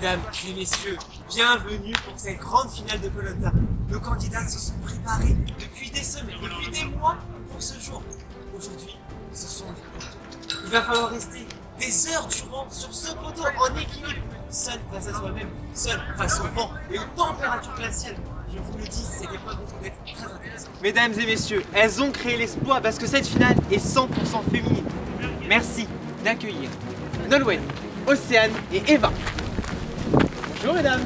Mesdames et messieurs, bienvenue pour cette grande finale de koh Lanta. Nos candidats se sont préparés depuis des semaines, depuis des mois pour ce jour. Aujourd'hui, ce sont les poteaux. Il va falloir rester des heures durant sur ce poteau en équilibre, seul face à soi-même, seul face au vent et aux températures glaciales. Je vous le dis, cette épreuve va être très intéressante. Mesdames et messieurs, elles ont créé l'exploit parce que cette finale est 100% féminine. Merci d'accueillir Nolwenn, Océane et Eva. Bonjour mesdames.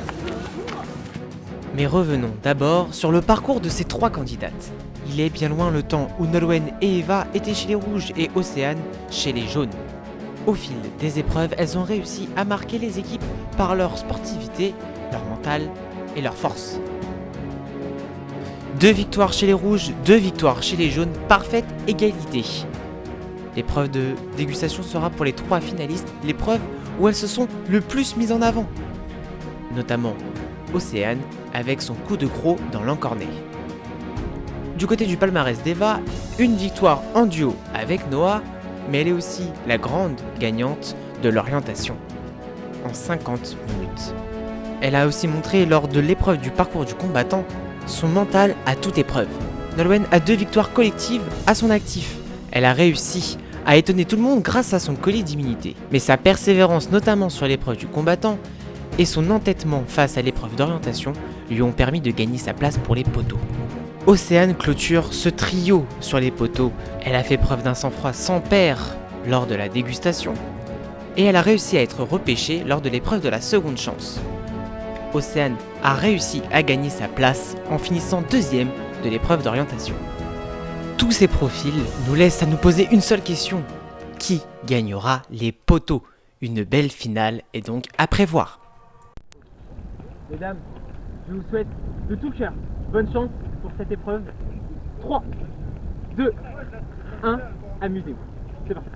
Mais revenons d'abord sur le parcours de ces trois candidates. Il est bien loin le temps où Nolwenn et Eva étaient chez les rouges et Océane chez les jaunes. Au fil des épreuves, elles ont réussi à marquer les équipes par leur sportivité, leur mental et leur force. 2 victoires chez les rouges, 2 victoires chez les jaunes, parfaite égalité. L'épreuve de dégustation sera pour les 3 finalistes l'épreuve où elles se sont le plus mises en avant. Notamment Océane avec son coup de croc dans l'encornet. Du côté du palmarès d'Eva, une victoire en duo avec Noah, mais elle est aussi la grande gagnante de l'orientation en 50 minutes. Elle a aussi montré lors de l'épreuve du parcours du combattant son mental à toute épreuve. Nolwenn a 2 victoires collectives à son actif. Elle a réussi à étonner tout le monde grâce à son collier d'immunité. Mais sa persévérance notamment sur l'épreuve du combattant et son entêtement face à l'épreuve d'orientation lui ont permis de gagner sa place pour les poteaux. Océane clôture ce trio sur les poteaux. Elle a fait preuve d'un sang-froid sans pair lors de la dégustation et elle a réussi à être repêchée lors de l'épreuve de la seconde chance. Océane a réussi à gagner sa place en finissant 2e de l'épreuve d'orientation. Tous ces profils nous laissent à nous poser une seule question. Qui gagnera les poteaux? Une belle finale est donc à prévoir. Mesdames, je vous souhaite de tout cœur bonne chance pour cette épreuve. 3, 2, 1, amusez-vous. C'est parti.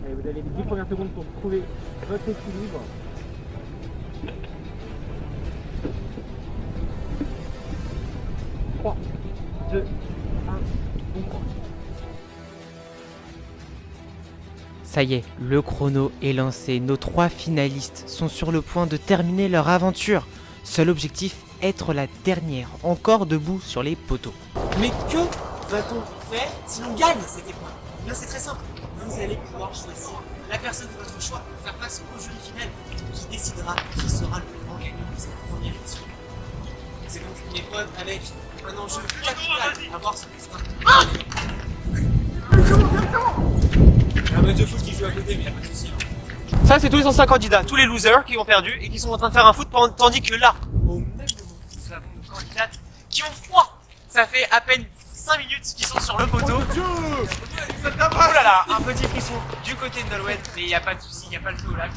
Allez, vous avez les 10 premières secondes pour trouver votre équilibre. Trois, 2, 1, on croit. Ça y est, le chrono est lancé. Nos 3 finalistes sont sur le point de terminer leur aventure. Seul objectif, être la dernière, encore debout sur les poteaux. Mais que va-t-on faire si l'on gagne cette épreuve? Bien, c'est très simple. Vous allez pouvoir choisir la personne de votre choix pour faire face au jeu de finale qui décidera qui sera le grand gagnant de cette première édition. C'est donc une épreuve avec un enjeu capital à voir son destin. Il y a un match de foot qui joue à côté, mais il n'y a pas de souci. Ça, c'est tous les anciens candidats, tous les losers qui ont perdu et qui sont en train de faire un foot tandis que là, au même moment, nous avons nos candidates qui ont froid. Ça fait à peine 5 minutes qu'ils sont sur le poteau. Oh là là, un petit frisson du côté de Nolwenn, mais il n'y a pas de souci, il n'y a pas le feu au lac.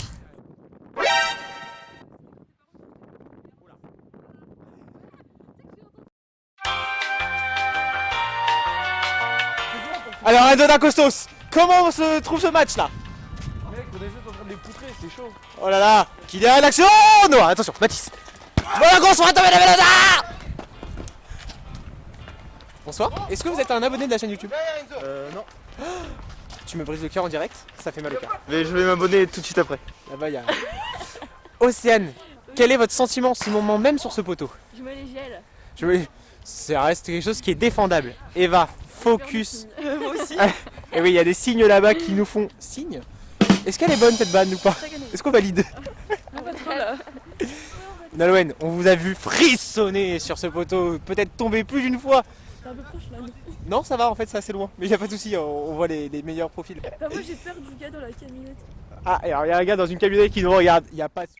Alors, Adona Costos, comment se trouve ce match là? Mec, on est juste en train de les poutrer, c'est chaud. Oh là là, qui est l'action? Non, attention, Mathis. Voilà, grosse, on va tomber la Vélada. Bonsoir, est-ce que vous êtes un abonné de la chaîne YouTube? Non. Tu me brises le cœur en direct, ça fait mal au cœur. Mais je vais m'abonner tout de suite après. Là-bas, il y a... Océane, quel est votre sentiment en ce moment même sur ce poteau? Je me les gèle. Ça reste quelque chose qui est défendable. Eva, focus. Moi aussi. Et oui, il y a des signes là-bas qui nous font signe. Est-ce qu'elle est bonne cette vanne ou pas? Est-ce qu'on valide? Pas trop là. Nolwenn, on vous a vu frissonner sur ce poteau, peut-être tomber plus d'une fois. C'est un peu proche là. Non, ça va, en fait, c'est assez loin. Mais il n'y a pas de souci, on voit les meilleurs profils. Bah, moi j'ai peur du gars dans la camionnette. Ah, et alors il y a un gars dans une camionnette qui nous regarde, il n'y a pas de...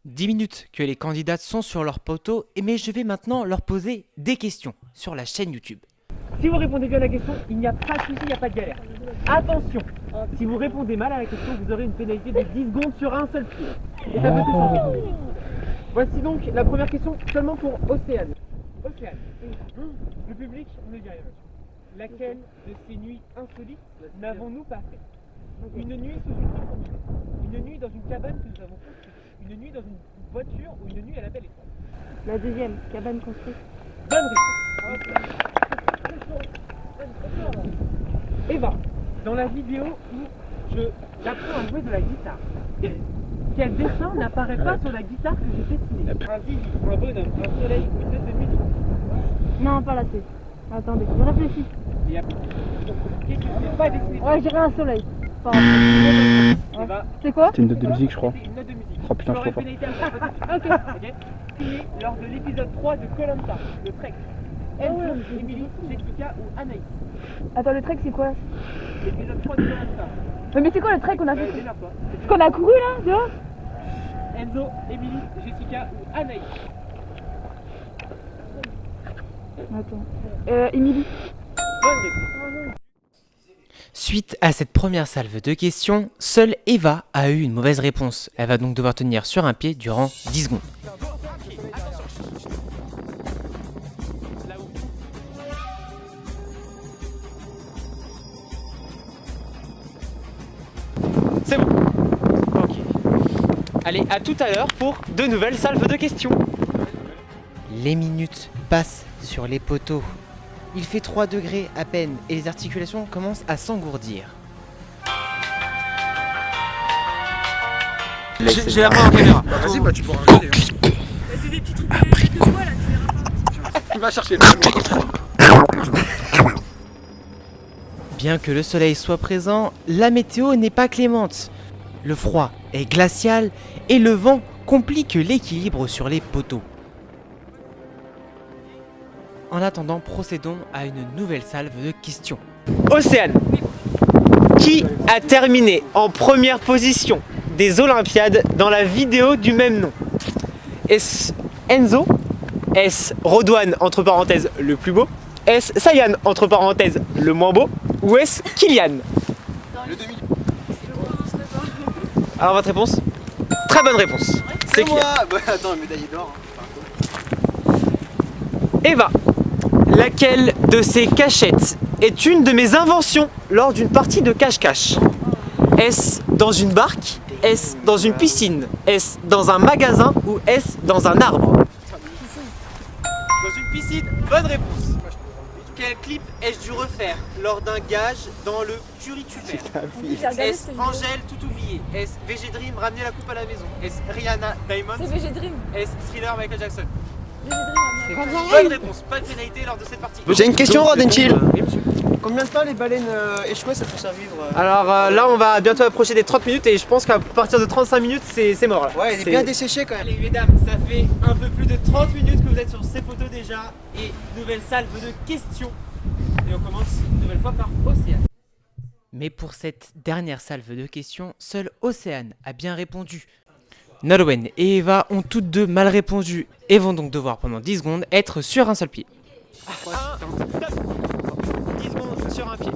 10 minutes que les candidates sont sur leur poteau, mais je vais maintenant leur poser des questions sur la chaîne YouTube. Si vous répondez bien à la question, il n'y a pas de souci, il n'y a pas de galère. Attention, si vous répondez mal à la question, vous aurez une pénalité de 10 secondes sur un seul pied. Et ça peut se changer. Voici donc la première question seulement pour Océane. Océane, le public ne dit rien. Laquelle de ces nuits insolites n'avons-nous pas fait? Une nuit sous une tour, une nuit dans une cabane que nous avons construite, une nuit dans une voiture ou une nuit à la belle étoile? La deuxième, cabane construite. Bonne réponse. Eva, dans la vidéo où j'apprends à jouer de la guitare, quel dessin n'apparaît pas sur la guitare que j'ai dessinée? Un zizi, un bonhomme, un soleil, une note de musique. Non, pas la tête. Attendez, je réfléchis. Et après, qu'est-ce que c'est pas dessiné? Ouais, j'irai un soleil. Et bah, C'est quoi? C'est une note de musique, je crois. c'est une note de musique. Oh putain, je J'aurais crois pas. pénalité à faire peut-être. Ok. Signé lors de l'épisode 3 de Koh-Lanta, le Trek. Enzo, Emily, Jessica ou Anaïs. Attends, le trek c'est quoi? L'épisode 3 de Koh-Lanta. Mais c'est quoi le trek qu'on a fait? Démarre-toi. Ce qu'on a couru là, dehors? Enzo, Emily, Jessica ou Anaïs. Attends. Emily. Bonne réponse. Suite à cette première salve de questions, seule Eva a eu une mauvaise réponse. Elle va donc devoir tenir sur un pied durant 10 secondes. C'est bon. Ok. Allez, à tout à l'heure pour de nouvelles salves de questions. Les minutes passent sur les poteaux. Il fait 3 degrés à peine et les articulations commencent à s'engourdir. J'ai la main en caméra. Vas-y, bah tu pourras regarder. C'est des petits trucs de quoi là, tu verras pas. Il va chercher le Bien que le soleil soit présent, la météo n'est pas clémente. Le froid est glacial et le vent complique l'équilibre sur les poteaux. En attendant, procédons à une nouvelle salve de questions. Océane, qui a terminé en première position des Olympiades dans la vidéo du même nom? Est-ce Enzo? Est-ce Rodouane, entre parenthèses, le plus beau? Est-ce Sayan, entre parenthèses, le moins beau? Ou est-ce Kylian? Alors votre réponse? Très bonne réponse. C'est Kylian. Bah attends, la médaille d'or. Eva, laquelle de ces cachettes est une de mes inventions lors d'une partie de cache-cache? Est-ce dans une barque? Est-ce dans une piscine? Est-ce dans un magasin? Ou est-ce dans un arbre? Dans une piscine, bonne réponse. Quel clip ai-je dû refaire lors d'un gage dans le Turritubère? Est-ce Angèle tout oublié? Est-ce VG Dream ramener la coupe à la maison? Est-ce Rihanna Diamond? C'est VG Dream. Est-ce Thriller Michael Jackson? VG Dream. Bonne réponse, pas de pénalité lors de cette partie. J'ai une question, Rodenchill. Oui, monsieur. Combien de temps les baleines échouées ça peut survivre Alors là on va bientôt approcher des 30 minutes et je pense qu'à partir de 35 minutes c'est mort là. Ouais, elle est bien desséchée quand même. Allez mesdames, ça fait un peu plus de 30 minutes que vous êtes sur ces poteaux déjà et nouvelle salve de questions. Et on commence une nouvelle fois par Océane. Mais pour cette dernière salve de questions, seule Océane a bien répondu. Nolwenn et Eva ont toutes deux mal répondu et vont donc devoir pendant 10 secondes être sur un seul pied. 10 secondes sur un pied.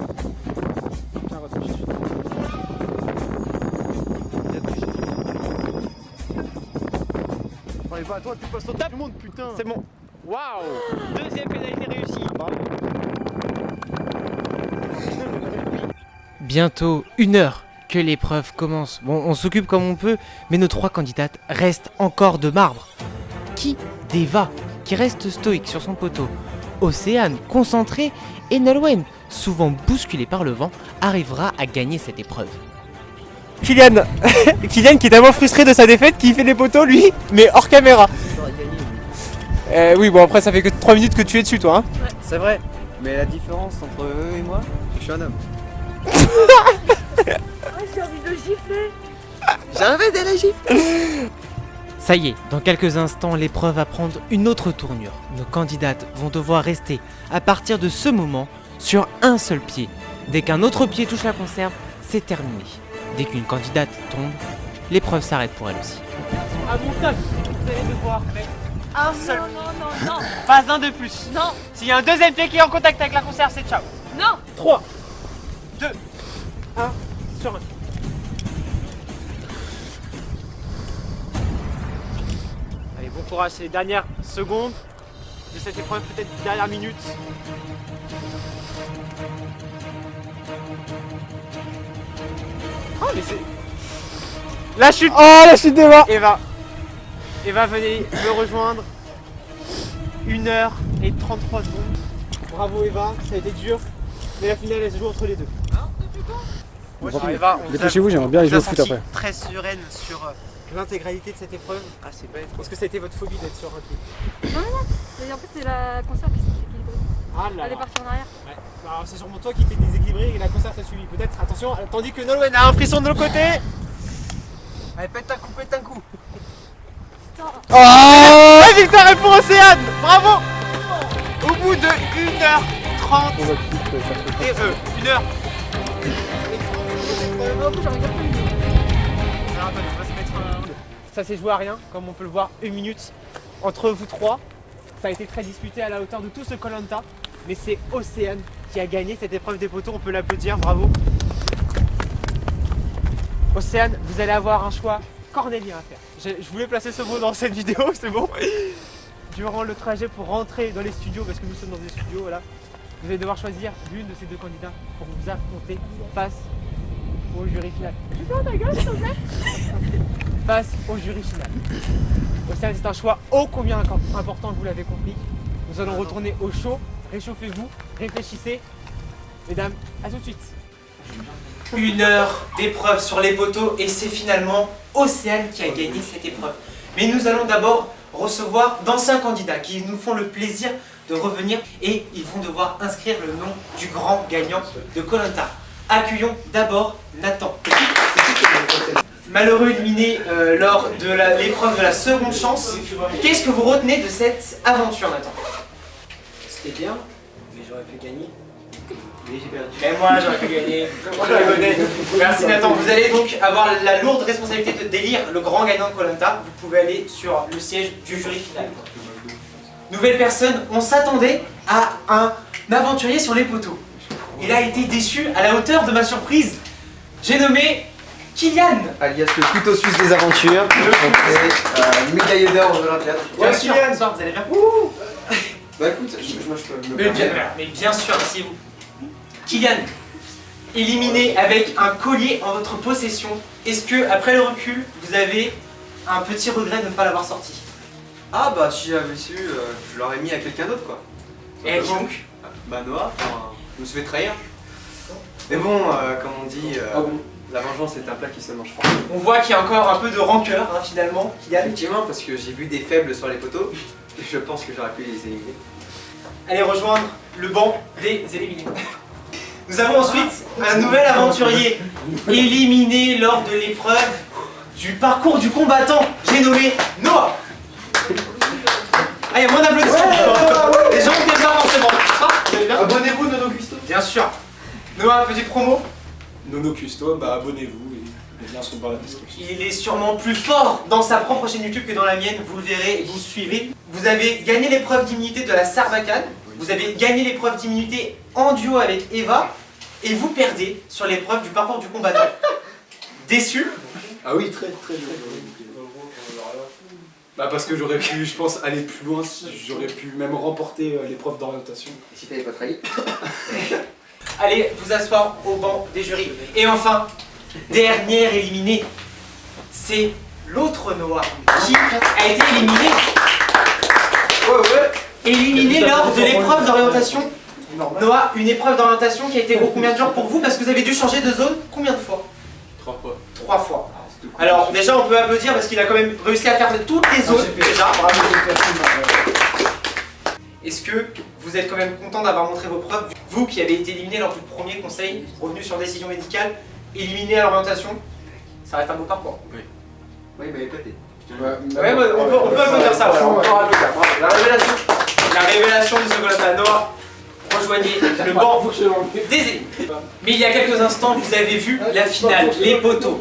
On est pas à toi, tu passes sur tout le monde, putain. C'est bon. Waouh. Deuxième pénalité réussie. Bientôt 1 heure que l'épreuve commence. Bon, on s'occupe comme on peut, mais nos 3 candidates restent encore de marbre. Qui d'Eva, qui reste stoïque sur son poteau, Océane, concentrée, et Nolwenn, souvent bousculée par le vent, arrivera à gagner cette épreuve. Kylian. Kylian qui est tellement frustré de sa défaite qu'il fait les poteaux lui, mais hors caméra. Oui bon après ça fait que 3 minutes que tu es dessus toi hein. C'est vrai, mais la différence entre eux et moi, c'est que je suis un homme. J'ai envie de gifler. J'ai envie de la gifle. Ça y est, dans quelques instants, l'épreuve va prendre une autre tournure. Nos candidates vont devoir rester, à partir de ce moment, sur un seul pied. Dès qu'un autre pied touche la conserve, c'est terminé. Dès qu'une candidate tombe, l'épreuve s'arrête pour elle aussi. À mon top, vous allez devoir mettre un seul pied, Non. pas un de plus. Non. S'il y a un deuxième pied qui est en contact avec la conserve, c'est ciao. Non. 3, 2, 1, sur un. Allez, bon courage, c'est les dernières secondes de cette épreuve, peut-être dernière minute. Oh, mais c'est. La chute! Oh, la chute d'Eva! Eva, venez me rejoindre. 1h33 secondes. Bravo Eva, ça a été dur, mais la finale elle se joue entre les deux. Eva, Dépêchez-vous, j'aimerais bien aller jouer au foot après. très sereine sur l'intégralité de cette épreuve. Ah, c'est bête. Est-ce que ça a été votre phobie d'être sur un pied? Non. En fait, c'est la concert qui s'est déséquilibrée. Ah là Elle est là. partie en arrière. Ouais. Alors, c'est sûrement toi qui t'es déséquilibré et la concert t'a suivi. Peut-être, attention, tandis que Nolwenn a un frisson de l'autre côté. Allez, pète un coup. Oh, victoire est pour Océane. Bravo. Au bout de 1h30 et 1h. Ça s'est joué à rien, comme on peut le voir, 1 minute entre vous trois. Ça a été très disputé à la hauteur de tout ce Koh-Lanta, mais c'est Océane qui a gagné cette épreuve des poteaux, on peut l'applaudir, bravo. Océane, vous allez avoir un choix cornélien à faire. Je voulais placer ce mot dans cette vidéo, c'est bon. Durant le trajet pour rentrer dans les studios, parce que nous sommes dans des studios, voilà, vous allez devoir choisir l'une de ces deux candidats pour vous affronter face au jury final. Face au jury final. Océane, c'est un choix ô combien important, vous l'avez compris. Nous allons retourner au chaud. Réchauffez-vous, réfléchissez. Mesdames, à tout de suite. 1 heure d'épreuve sur les poteaux et c'est finalement Océane qui a gagné cette épreuve. Mais nous allons d'abord recevoir d'anciens candidats qui nous font le plaisir de revenir et ils vont devoir inscrire le nom du grand gagnant de Koh-Lanta. Accueillons d'abord Nathan. Malheureux éliminé lors de l'épreuve de la seconde chance. Qu'est-ce que vous retenez de cette aventure, Nathan? C'était bien, mais j'aurais pu gagner. Mais j'ai perdu. Et moi j'aurais pu gagner. Merci Nathan. Vous allez donc avoir la lourde responsabilité d'élire le grand gagnant de Koh-Lanta. Vous pouvez aller sur le siège du jury final. Nouvelle personne, on s'attendait à un aventurier sur les poteaux. Il a été déçu à la hauteur de ma surprise. J'ai nommé Kylian. Alias le couteau suisse des aventures. Médaillé d'or aux Olympiades. Bien sûr, bonsoir, vous allez bien? Bah écoute, moi je peux me Mais bien sûr, asseyez-vous. Kylian, éliminé avec un collier en votre possession, est-ce que, après le recul, vous avez un petit regret de ne pas l'avoir sorti? Ah bah si j'avais su, je l'aurais mis à quelqu'un d'autre quoi. Et donc? Bah Noah, je me suis fait trahir. Mais bon, comme on dit, la vengeance est un plat qui se mange froid. On voit qu'il y a encore un peu de rancœur, hein, finalement, Kylian. Effectivement, parce que j'ai vu des faibles sur les poteaux, et je pense que j'aurais pu les éliminer. Allez rejoindre le banc des éliminés. Nous avons ensuite un nouvel aventurier éliminé lors de l'épreuve du parcours du combattant. J'ai nommé Noah. Ah, il y a moins d'applaudissements. Les gens n'étaient pas forcément. Vous allez bien? Abonnez-vous Nono Custo. Bien sûr. Noah, petite promo. Nono Custo, bah abonnez-vous et les liens sont dans la description. Il est sûrement plus fort dans sa propre chaîne YouTube que dans la mienne, vous le verrez, vous suivez. Vous avez gagné l'épreuve d'immunité de la Sarbacane, vous avez gagné l'épreuve d'immunité en duo avec Eva, et vous perdez sur l'épreuve du parcours du combattant. Déçu? Ah oui, très dur. Bah parce que j'aurais pu, je pense, aller plus loin, j'aurais pu même remporter l'épreuve d'orientation. Et si t'avais pas trahi? Allez vous asseoir au banc des jurys. Et enfin, dernière éliminée, c'est l'autre Noah qui a été éliminé. Éliminé lors de l'épreuve d'orientation. Noah, une épreuve d'orientation qui a été combien de jours pour vous? Parce que vous avez dû changer de zone combien de fois? 3 fois. 3 fois. Alors déjà on peut applaudir parce qu'il a quand même réussi à faire toutes les zones déjà. Est-ce que vous êtes quand même content d'avoir montré vos preuves? Vous qui avez été éliminé lors du premier conseil, revenu sur décision médicale, éliminé à l'orientation, ça reste un beau parcours. Oui, il m'avait épaté. Ouais, bah, on peut applaudir ça, voilà. On peut applaudir. La révélation de ce Koh-Lanta. Noah, rejoignez le banc des éliminés. Mais il y a quelques instants, vous avez vu la finale, les poteaux.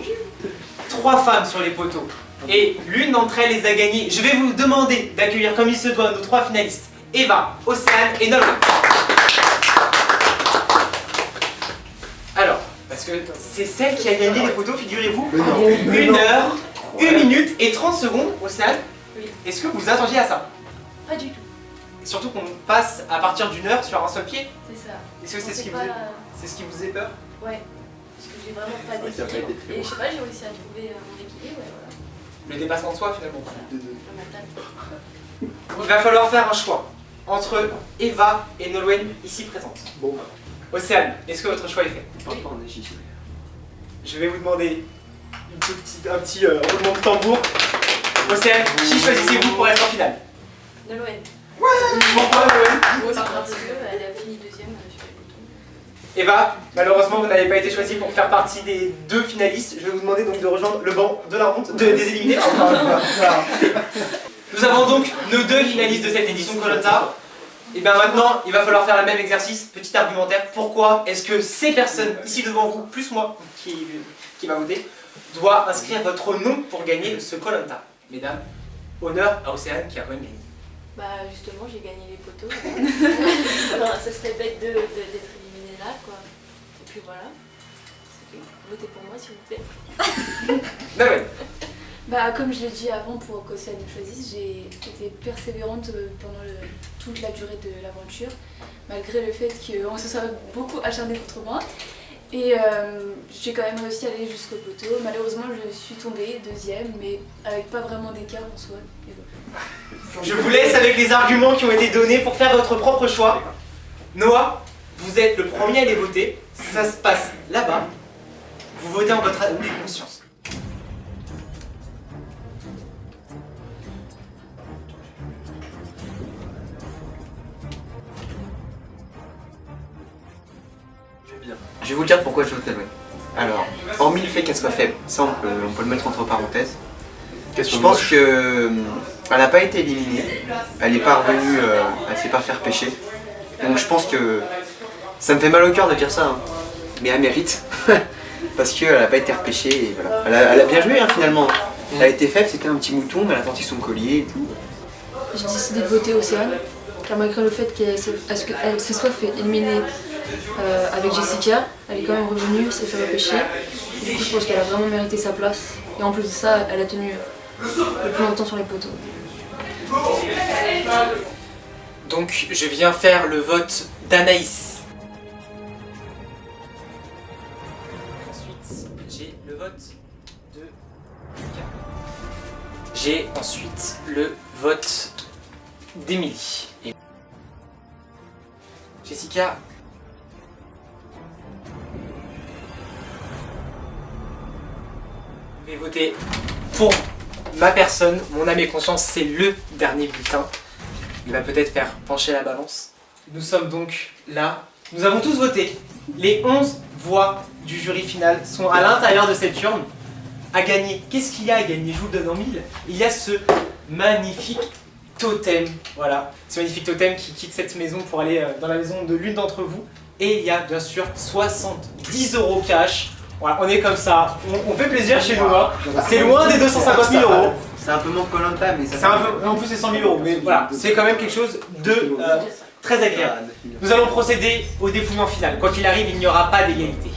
3 femmes sur les poteaux. Et l'une d'entre elles les a gagnées. Je vais vous demander d'accueillir comme il se doit nos 3 finalistes. Eva, Océane et Nolwenn. Alors, parce que c'est celle qui a gagné les poteaux, figurez-vous. 1 heure, 1 minute et 30 secondes, Océane. Oui. Est-ce que vous attendiez à ça? Pas du tout. Surtout qu'on passe à partir d'une heure sur un seul pied. C'est ça. Est-ce que c'est ce qui vous faisait peur? Ouais. Parce que j'ai vraiment pas d'équilibre. Et je sais pas, j'ai réussi à trouver mon équilibre et voilà. Le dépassement de soi finalement. Le mental. Il va falloir faire un choix entre Eva et Nolwenn ici présentes. Bon. Océane, est-ce que votre choix est fait? Parle pas en égyptien. je vais vous demander un petit roulement de tambour. Océane, qui choisissez-vous pour être en finale? Nolwenn. Pourquoi Nolwenn? Parce qu'elle a fini deuxième sur les boutons. Eva, malheureusement vous n'avez pas été choisi pour faire partie des 2 finalistes. Je vais vous demander donc de rejoindre le banc de la honte, des éliminés. Nous avons donc nos 2 finalistes de cette édition de Koh-Lanta. Et bien maintenant, il va falloir faire le même exercice, petit argumentaire. Pourquoi est-ce que ces personnes ici devant vous, plus moi qui va voter, doit inscrire votre nom pour gagner ce Koh-Lanta? Mesdames, honneur à Océane qui a quand même gagné. Bah justement, j'ai gagné les poteaux. Alors, ça serait bête d'être éliminé là, quoi. Et puis voilà. Votez pour moi, s'il vous plaît. Nolwenn. Bah comme je l'ai dit avant pour qu'Océane me choisisse, j'ai été persévérante pendant toute la durée de l'aventure, malgré le fait qu'on se soit beaucoup acharné contre moi. Et j'ai quand même réussi à aller jusqu'au poteau. Malheureusement, je suis tombée deuxième, mais avec pas vraiment d'écart en soi. Mais bon. Je vous laisse avec les arguments qui ont été donnés pour faire votre propre choix. Noah, vous êtes le premier à les voter. Ça se passe là-bas. Vous votez en votre âme et conscience. Je vais vous dire pourquoi je vote Nolwenn. Alors, hormis le fait qu'elle soit faible, ça on peut le mettre entre parenthèses. Je pense que elle n'a pas été éliminée, elle n'est pas revenue, elle ne s'est pas faire pêcher. Donc je pense que ça me fait mal au cœur de dire ça, hein. Mais elle mérite. Parce qu'elle n'a pas été repêchée et voilà. Elle a bien joué hein, finalement. Elle a été faible, c'était un petit mouton, mais elle a tenté son collier et tout. J'ai décidé de voter Océane, car malgré le fait qu'elle se soit fait éliminer avec Jessica, elle est quand même revenue, s'est fait repêcher. Du coup, je pense qu'elle a vraiment mérité sa place. Et en plus de ça, elle a tenu le plus longtemps sur les poteaux. Donc je viens faire le vote d'Anaïs. Ensuite, j'ai le vote de Lucas. J'ai ensuite le vote d'Émilie. Et Jessica. Je vais voter pour ma personne, mon âme et conscience, c'est le dernier bulletin. Il va peut-être faire pencher la balance. Nous sommes donc là. Nous avons tous voté. Les 11 voix du jury final sont à l'intérieur de cette urne. À gagner, qu'est-ce qu'il y a à gagner? Je vous le donne en mille. Il y a ce magnifique totem. Voilà, ce magnifique totem qui quitte cette maison pour aller dans la maison de l'une d'entre vous. Et il y a bien sûr 70 € cash. Voilà, on est comme ça, on fait plaisir chez nous, hein. C'est loin des 250 000 €. C'est un peu moins que Koh-Lanta, mais ça C'est un peu, en plus c'est 100 000 €, mais voilà, c'est quand même quelque chose de très agréable. Nous allons procéder au dépouillement final. Quoi qu'il arrive, il n'y aura pas d'égalité.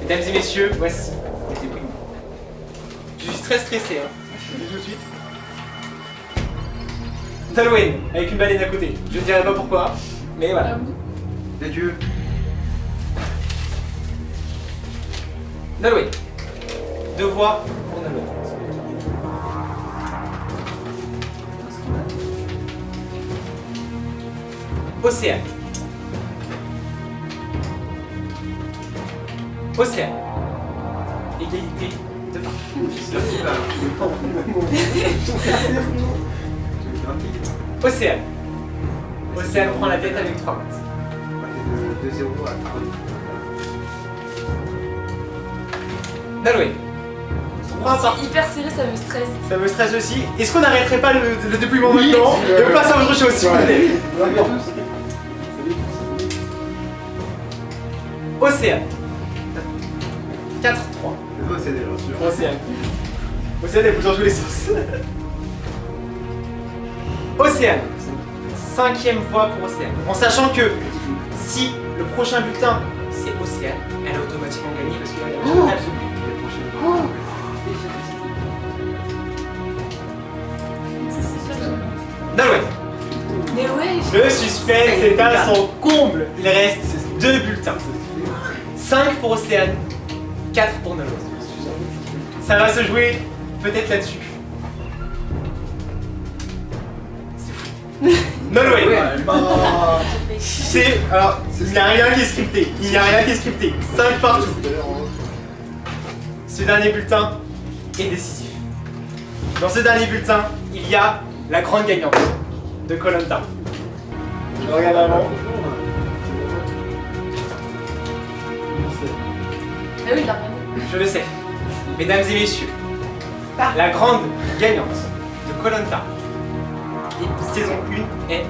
Mesdames et messieurs, voici le dépouillement. Je suis très stressé, hein. Je dis tout de suite. Nolwenn, avec une baleine à côté. Je ne dirai pas pourquoi, mais voilà. Adieu. Nolwenn. 2 voix pour Nolwenn. Océane. Océane. Égalité de part. Océane. Océane prend la tête avec 3 points. De 0 à 3. Nolwenn. 3 C'est parties. hyper serré, ça me stresse. Ça me stresse aussi. Est-ce qu'on n'arrêterait pas le dépouillement maintenant et on passe à autre chose s'il vous plaît? Océane. 4-3. Océane. Océane, elle bouge dans tous les sens. Océane. 5e fois pour Océane. En sachant que si le prochain bulletin c'est Océane, elle a automatiquement gagné parce qu'elle a déjà absolu. Nolwenn. Mais ouais, Le suspense est à son comble. Il reste 2 bulletins. 5 pour Océane, 4 pour Nolwenn. Ça va se jouer peut-être là-dessus. C'est fou. Nolwenn. C'est... Alors, il n'y a rien qui est scripté. Il n'y a rien qui est scripté. 5 partout. ce dernier bulletin est décisif. Dans ce dernier bulletin, il y a la grande gagnante de Koh Lanta. Je regarde avant. Ah oui, il l'a regardé. Je le sais. Mesdames et messieurs, la grande gagnante de Koh Lanta, saison 1 est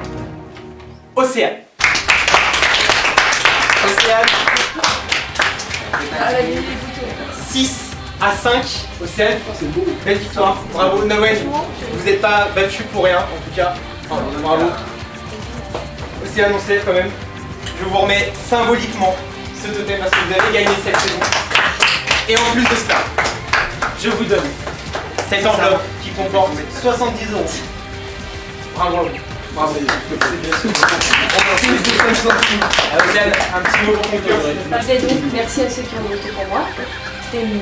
Océane. Océane, Ah, la ligne des boutons. 6 à 5. Océane, belle victoire. Bravo. Noël, vous n'êtes pas battu pour rien, en tout cas. Bravo. Océane, on se lève quand même. Je vous remets symboliquement ce totem parce que vous avez gagné cette saison. Et en plus de cela, je vous donne cette enveloppe qui comporte 70 €. Bravo. Bravo. Océane, un petit mot pour conclure. Et donc, merci à ceux qui ont voté pour moi. C'était une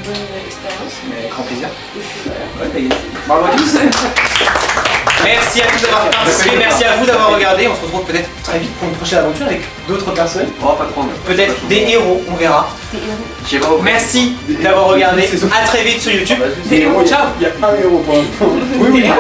bonne expérience. Avec grand plaisir. Voilà. Bravo à tous. Merci à tous d'avoir participé, merci à vous d'avoir regardé. On se retrouve peut-être très vite pour une prochaine aventure avec d'autres personnes. Oh, pas trop. Peut-être des héros, on verra. J'ai pas compris. Merci d'avoir regardé. À très vite sur YouTube. Des héros, ciao. Il y a un héros pour l'instant. Oui, oui.